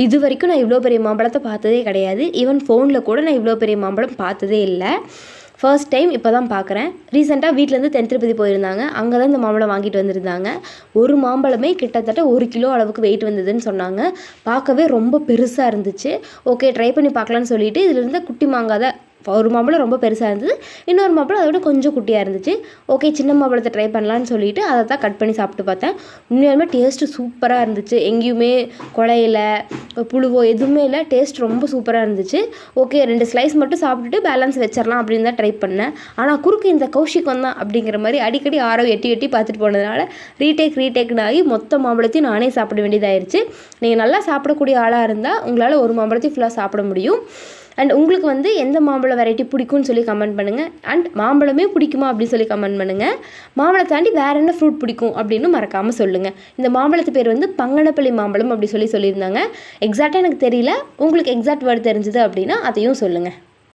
இது வரைக்கும் நான் இவ்வளோ பெரிய மாம்பழத்தை பார்த்ததே கிடையாது. ஈவன் ஃபோனில் கூட நான் இவ்வளோ பெரிய மாம்பழம் பார்த்ததே இல்லை. ஃபர்ஸ்ட் டைம் இப்போ தான் பார்க்குறேன். ரீசெண்டாக வீட்டிலேருந்து திருப்பதி போயிருந்தாங்க. அங்கே தான் இந்த மாம்பழம் வாங்கிட்டு வந்திருந்தாங்க. ஒரு மாம்பழமே கிட்டத்தட்ட 1 கிலோ அளவுக்கு வெயிட் வந்ததுன்னு சொன்னாங்க. பார்க்கவே ரொம்ப பெருசாக இருந்துச்சு. ஓகே, ட்ரை பண்ணி பார்க்கலான்னு சொல்லிட்டு இதில் இருந்த குட்டி மாங்காய் தான். ஒரு மாம்பழம் ரொம்ப பெருசாக இருந்தது, இன்னொரு மாம்பழம் அதை விட கொஞ்சம் குட்டியாக இருந்துச்சு. ஓகே, சின்ன மாம்பழத்தை ட்ரை பண்ணலான்னு சொல்லிட்டு அதை தான் கட் பண்ணி சாப்பிட்டு பார்த்தேன். உண்மையாலுமே டேஸ்ட்டு சூப்பராக இருந்துச்சு. எங்கேயுமே குழையில புழுவோ எதுவுமே இல்லை. டேஸ்ட் ரொம்ப சூப்பராக இருந்துச்சு. ஓகே, 2 ஸ்லைஸ் மட்டும் சாப்பிட்டுட்டு பேலன்ஸ் வச்சிடலாம் அப்படின்னு தான் ட்ரை பண்ணேன். ஆனால் குறுக்கு இந்த கௌஷிக் வந்தான் அப்படிங்கிற மாதிரி அடிக்கடி ஆரோ எட்டி பார்த்துட்டு போனதுனால ரீடேக்னு ஆகி மொத்த மாம்பழத்தையும் நானே சாப்பிட வேண்டியதாயிருச்சு. நீங்கள் நல்லா சாப்பிடக்கூடிய ஆளாக இருந்தால் உங்களால் ஒரு மாம்பழத்தையும் ஃபுல்லாக சாப்பிட முடியும். அண்ட் உங்களுக்கு வந்து எந்த மாம்பழ வெரைட்டி பிடிக்கும்னு சொல்லி கமெண்ட் பண்ணுங்கள். அண்ட் மாம்பழமே பிடிக்குமா அப்படின்னு சொல்லி கமெண்ட் பண்ணுங்கள். மாம்பழத்தை தாண்டி வேறு என்ன ஃப்ரூட் பிடிக்கும் அப்படின்னு மறக்காமல் சொல்லுங்கள். இந்த மாம்பழத்து பேர் வந்து பங்கனப்பள்ளி மாம்பழம் அப்படி சொல்லியிருந்தாங்க. எக்ஸாக்டாக எனக்கு தெரியல. உங்களுக்கு எக்ஸாக்ட் வேர்டு தெரிஞ்சுது அப்படின்னா அதையும் சொல்லுங்கள்.